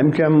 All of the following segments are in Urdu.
MQM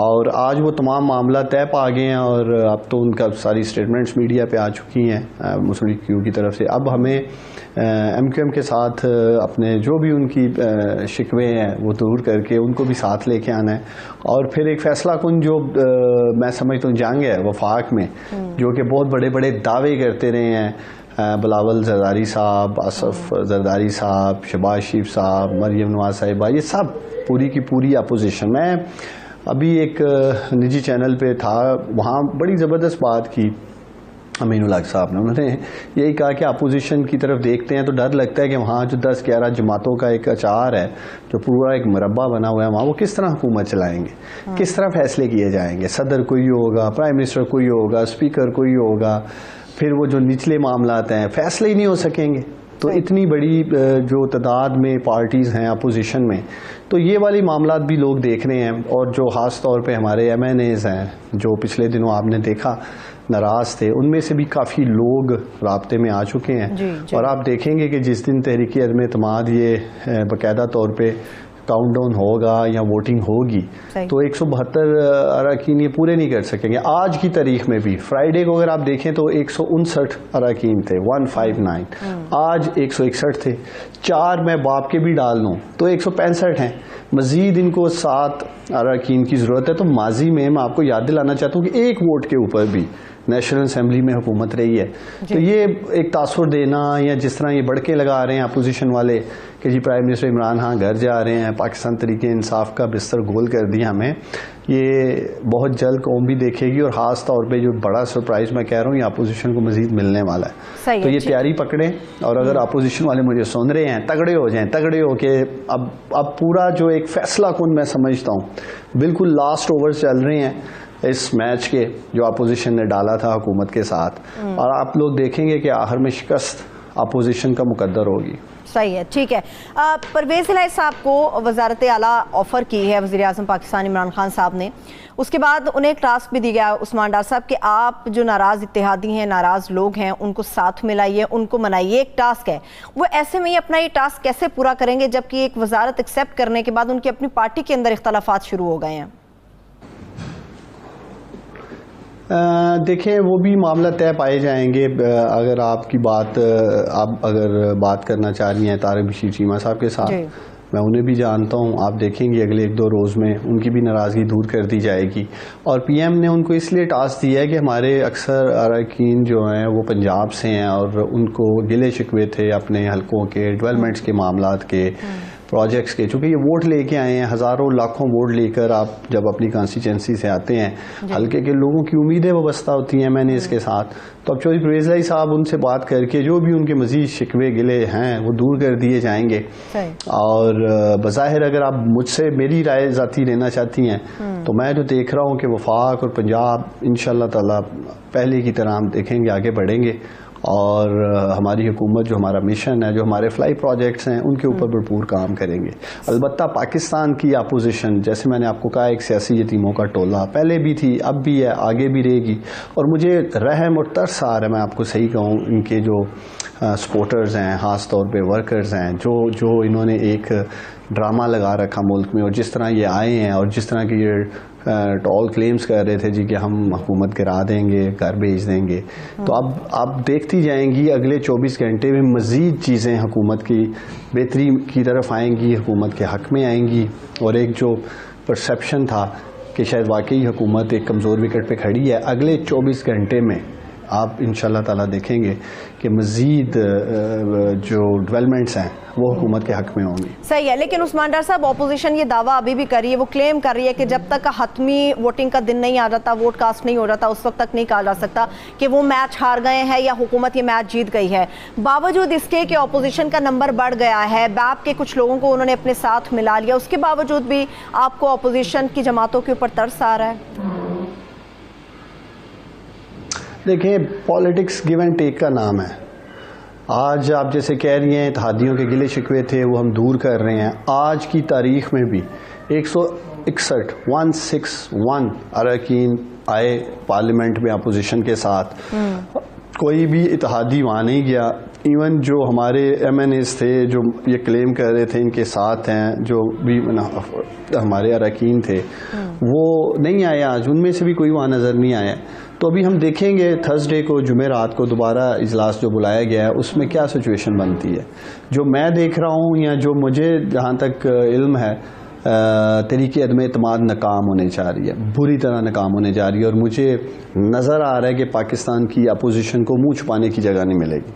اور آج وہ تمام معاملات طے پا گئے ہیں اور اب تو ان کا ساری اسٹیٹمنٹس میڈیا پہ آ چکی ہیں مسلم لیگ کیو کی طرف سے. اب ہمیں ایم کیو ایم کے ساتھ اپنے جو بھی ان کی شکوے ہیں وہ دور کر کے ان کو بھی ساتھ لے کے آنا ہے, اور پھر ایک فیصلہ کن جو میں سمجھتا ہوں جنگ ہے وفاق میں, جو کہ بہت بڑے بڑے دعوے کرتے رہے ہیں, بلاول زرداری صاحب, آصف زرداری صاحب, شہباز شریف صاحب, مریم نواز صاحبہ, یہ سب پوری کی پوری اپوزیشن. میں ابھی ایک نجی چینل پہ تھا, وہاں بڑی زبردست بات کی امین الحق صاحب نے. انہوں نے یہی کہا کہ اپوزیشن کی طرف دیکھتے ہیں تو ڈر لگتا ہے کہ وہاں جو 10-11 جماعتوں کا ایک اچار ہے, جو پورا ایک مربع بنا ہوا ہے وہاں, وہ کس طرح حکومت چلائیں گے, کس طرح فیصلے کیے جائیں گے. صدر کوئی ہوگا, پرائم منسٹر کوئی ہوگا, اسپیکر کوئی ہوگا, پھر وہ جو نچلے معاملات ہیں فیصلے ہی نہیں ہو سکیں گے. تو اتنی بڑی جو تعداد میں پارٹیز ہیں اپوزیشن میں, تو یہ والی معاملات بھی لوگ دیکھ رہے ہیں. اور جو خاص طور پہ ہمارے ایم این ایز ہیں جو پچھلے دنوں آپ نے دیکھا ناراض تھے, ان میں سے بھی کافی لوگ رابطے میں آ چکے ہیں. اور آپ دیکھیں گے کہ جس دن تحریک عدم اعتماد یہ باقاعدہ طور پہ کاؤنٹ ڈاؤن ہوگا یا ووٹنگ ہوگی, تو 172 اراکین یہ پورے نہیں کر سکیں گے. آج کی تاریخ میں بھی فرائیڈے کو اگر آپ دیکھیں تو 159 اراکین تھے, 159. آج 161 تھے. 4 میں باپ کے بھی ڈال لوں تو 165 ہیں. مزید ان کو 7 اراکین کی ضرورت ہے. تو ماضی میں آپ کو یاد دلانا چاہتا ہوں کہ ایک ووٹ کے اوپر بھی نیشنل اسمبلی میں حکومت رہی ہے. تو یہ ایک تاثر دینا, یا جس طرح یہ بڑکے لگا رہے ہیں اپوزیشن والے کہ g prime minister Imran Khan گھر جا رہے ہیں, پاکستان تحریک انصاف کا بستر گول کر دیا ہمیں, یہ بہت جلد قوم بھی دیکھے گی. اور خاص طور پہ جو بڑا سرپرائز میں کہہ رہا ہوں, یہ اپوزیشن کو مزید ملنے والا ہے. تو یہ تیاری پکڑیں, اور اگر اپوزیشن والے مجھے سن رہے ہیں, تگڑے ہو جائیں, تگڑے ہو کے اب پورا جو ایک فیصلہ کن میں سمجھتا ہوں بالکل لاسٹ اوورز چل رہے ہیں اس میچ کے جو اپوزیشن نے ڈالا تھا حکومت کے ساتھ, اور آپ لوگ دیکھیں گے کہ آخر میں شکست اپوزیشن کا مقدر ہوگی. صحیح ہے, ٹھیک ہے. پرویز الہی صاحب کو وزارت اعلیٰ آفر کی ہے وزیر اعظم پاکستان عمران خان صاحب نے. اس کے بعد انہیں ایک ٹاسک بھی دی گیا عثمان ڈار صاحب کہ آپ جو ناراض اتحادی ہیں, ناراض لوگ ہیں, ان کو ساتھ ملائیے, ان کو منائیے. ایک ٹاسک ہے, وہ ایسے میں ہی اپنا یہ ٹاسک کیسے پورا کریں گے جبکہ ایک وزارت ایکسیپٹ کرنے کے بعد ان کی اپنی پارٹی کے اندر اختلافات شروع ہو گئے ہیں؟ دیکھیں وہ بھی معاملہ طے پائے جائیں گے. اگر آپ کی بات آپ اگر بات کرنا چاہ رہی ہیں طارق بشیر چیمہ صاحب کے ساتھ, میں انہیں بھی جانتا ہوں. آپ دیکھیں گے اگلے 1-2 روز میں ان کی بھی ناراضگی دور کر دی جائے گی. اور پی ایم نے ان کو اس لیے ٹاسک دیا ہے کہ ہمارے اکثر اراکین جو ہیں وہ پنجاب سے ہیں, اور ان کو گلے شکوے تھے اپنے حلقوں کے ڈیولپمنٹس کے معاملات کے, پروجیکٹس کے. چونکہ یہ ووٹ لے کے آئے ہیں, ہزاروں لاکھوں ووٹ لے کر آپ جب اپنی کانسٹیچوئنسی سے آتے ہیں, حلقے کے لوگوں کی امیدیں وابستہ ہوتی ہیں میں نے اس کے ساتھ. تو اب چودھری پرویز الہی صاحب ان سے بات کر کے جو بھی ان کے مزید شکوے گلے ہیں وہ دور کر دیے جائیں گے. اور بظاہر اگر آپ مجھ سے میری رائے ذاتی لینا چاہتی ہیں تو میں جو دیکھ رہا ہوں کہ وفاق اور پنجاب انشاءاللہ تعالی پہلے کی طرح ہم دیکھیں گے آگے بڑھیں گے, اور ہماری حکومت جو ہمارا مشن ہے, جو ہمارے فلائی پروجیکٹس ہیں, ان کے اوپر بھرپور کام کریں گے. البتہ پاکستان کی اپوزیشن, جیسے میں نے آپ کو کہا, ایک سیاسی یتیموں کا ٹولہ پہلے بھی تھی, اب بھی ہے, آگے بھی رہے گی. اور مجھے رحم اور ترس آ رہا ہے, میں آپ کو صحیح کہوں, ان کے جو سپورٹرز ہیں, خاص طور پہ ورکرز ہیں, جو انہوں نے ایک ڈرامہ لگا رکھا ملک میں, اور جس طرح یہ آئے ہیں اور جس طرح کی یہ ٹال کلیمز کر رہے تھے جی کہ ہم حکومت گرا دیں گے, گھر بھیج دیں گے. تو اب آپ دیکھتی جائیں گی اگلے 24 گھنٹے میں مزید چیزیں حکومت کی بہتری کی طرف آئیں گی, حکومت کے حق میں آئیں گی. اور ایک جو پرسیپشن تھا کہ شاید واقعی حکومت ایک کمزور وکٹ پہ کھڑی ہے, اگلے 24 گھنٹے میں آپ انشاءاللہ تعالیٰ دیکھیں گے کہ مزید جو ڈیولپمنٹس ہیں وہ حکومت کے حق میں ہوں گی. صحیح ہے, لیکن عثمان ڈار صاحب اپوزیشن یہ دعویٰ ابھی بھی کر رہی ہے, وہ کلیم کر رہی ہے کہ جب تک حتمی ووٹنگ کا دن نہیں آ جاتا, ووٹ کاسٹ نہیں ہو جاتا, اس وقت تک نہیں کہا جا سکتا کہ وہ میچ ہار گئے ہیں یا حکومت یہ میچ جیت گئی ہے. باوجود اس کے کہ اپوزیشن کا نمبر بڑھ گیا ہے, باپ کے کچھ لوگوں کو انہوں نے اپنے ساتھ ملا لیا, اس کے باوجود بھی آپ کو اپوزیشن کی جماعتوں کے اوپر ترس آ رہا ہے؟ دیکھیں پالیٹکس گیو اینڈ ٹیک کا نام ہے. آج آپ جیسے کہہ رہی ہیں اتحادیوں کے گلے شکوے تھے وہ ہم دور کر رہے ہیں. آج کی تاریخ میں بھی 161 اراکین آئے پارلیمنٹ میں اپوزیشن کے ساتھ. کوئی بھی اتحادی وہاں نہیں گیا ایون جو ہمارے ایم این ایز تھے جو یہ کلیم کر رہے تھے ان کے ساتھ ہیں، جو بھی ہمارے اراکین تھے وہ نہیں آئے، آج ان میں سے بھی کوئی وہاں نظر نہیں آیا. تو ابھی ہم دیکھیں گے تھرسڈے کو، جمعرات کو دوبارہ اجلاس جو بلایا گیا ہے اس میں کیا سچویشن بنتی ہے. جو میں دیکھ رہا ہوں یا جو مجھے جہاں تک علم ہے، تحریک عدم اعتماد ناکام ہونے جا رہی ہے، بری طرح ناکام ہونے جا رہی ہے، اور مجھے نظر آ رہا ہے کہ پاکستان کی اپوزیشن کو منہ چھپانے کی جگہ نہیں ملے گی.